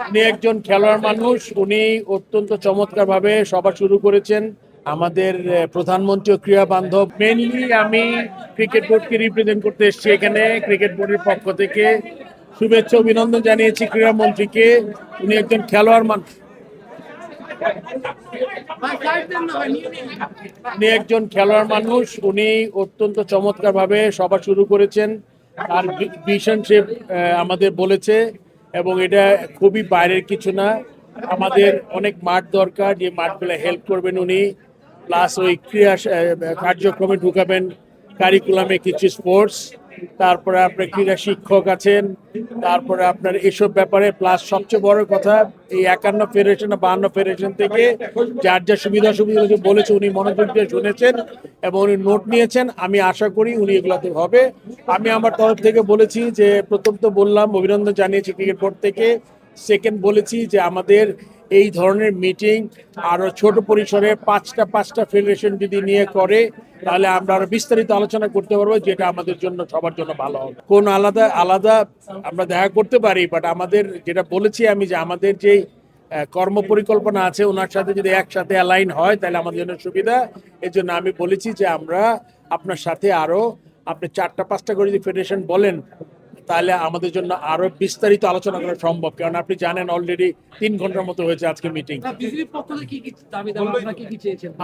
উনি একজন খেলোয়াড় মানুষ, উনি অত্যন্ত চমৎকারভাবে সভা শুরু করেছেন। আমাদের প্রধানমন্ত্রী ও ক্রীড়া বান্ধব, মেইনলি আমি ক্রিকেট বোর্ডকে রিপ্রেজেন্ট করতে এসেছি এখানে। ক্রিকেট বোর্ডের পক্ষ থেকে শুভেচ্ছা অভিনন্দন জানিয়েছি ক্রীড়ামন্ত্রীকে। উনি একজন খেলোয়াড় মানুষ, উনি একজন খেলোয়াড় মানুষ, উনি অত্যন্ত চমৎকারভাবে সভা শুরু করেছেন। তার ভিশন সে আমাদের বলেছে, এবং এটা খুবই বাইরের কিছু না। আমাদের অনেক মাঠ দরকার, যে মাঠগুলো হেল্প করবেন উনি, প্লাস ওই ক্রীড়া কার্যক্রমে ঢুকাবেন কারিকুলামে কিছু স্পোর্টস, তারপরে আপনার ক্রীড়া শিক্ষক আছেন, তারপরে আপনার এসব ব্যাপারে, প্লাস সবচেয়ে বড় কথা এই 51 ফেডারেশন 52 ফেডারেশন থেকে যার যা সুবিধা বলেছে উনি মনোযোগ দিয়ে শুনেছেন এবং উনি নোট নিয়েছেন। আমি আশা করি উনি এগুলাতে হবে। আমি আমার তরফ থেকে বলেছি যে, প্রথম তো বললাম অভিনন্দন জানিয়েছি ক্রিকেট বোর্ড থেকে, সেকেন্ড বলেছি যে আমাদের এই ধরনের মিটিং আরো ছোট পরিসরে পাঁচটা ফেডারেশন যদি নিয়ে করে, তাহলে আমরা আরো বিস্তারিত আলোচনা করতে পারবো, যেটা আমাদের জন্য সবার জন্য ভালো হবে। কোন আলাদা আলাদা আমরা দেখা করতে পারি, বাট আমাদের যেটা বলেছি আমি, যে আমাদের যে কর্ম পরিকল্পনা আছে ওনার সাথে যদি একসাথে অ্যালাইন হয় তাহলে আমাদের জন্য সুবিধা। এর জন্য আমি বলেছি যে আমরা আপনার সাথে আরো, আপনি 4-5টা করে যদি ফেডারেশন বলেন তাহলে আমাদের জন্য আরো বিস্তারিত আলোচনা করা সম্ভব, কারণ আপনি জানেন অলরেডি 3 ঘন্টার মতো হয়েছে আজকে মিটিং।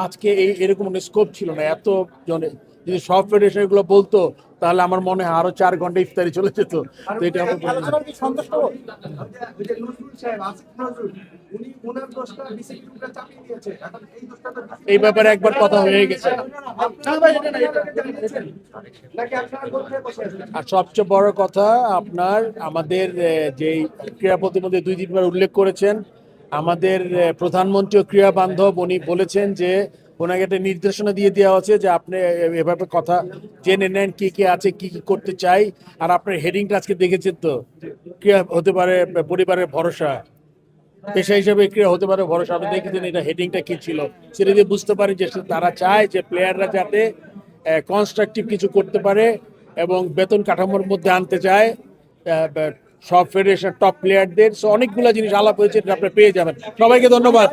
আজকে এই এরকম স্কোপ ছিল না, এত জনে যদি সব ফেডারেশন এগুলো বলতো তাহলে আমার মনে হয় আরো 4 ঘন্টা ইফতারি চলে যেত। তো এটা এই ব্যাপারে একবার কথা হয়ে গেছে। আর সবচেয়ে বড় কথা, আপনার আমাদের যে ক্রীড়া প্রতিমন্ত্রী 2-3বার উল্লেখ করেছেন, আমাদের প্রধানমন্ত্রী ও ক্রীড়া বান্ধব, উনি বলেছেন যে ওনাকে একটা নির্দেশনা দিয়ে দেওয়া হচ্ছে যে আপনি এভাবে কথা জেনে নেন কি কি আছে, কি কি করতে চাই। আর আপনার হেডিংটা আজকে দেখেছেন তো, ক্রীড়া হতে পারে পরিবারের ভরসা, পেশা হিসেবে ক্রীড়া হতে পারে ভরসা। আপনি দেখেছেন এটা হেডিংটা কি ছিল, সেটা দিয়ে বুঝতে পারেন যে তারা চায় যে প্লেয়াররা যাতে কনস্ট্রাকটিভ কিছু করতে পারে এবং বেতন কাঠামোর মধ্যে আনতে চায় সব ফেডারেশন টপ প্লেয়ারদের। অনেকগুলো জিনিস আলাপ হয়েছে, আপনি পেয়ে যাবেন। সবাইকে ধন্যবাদ।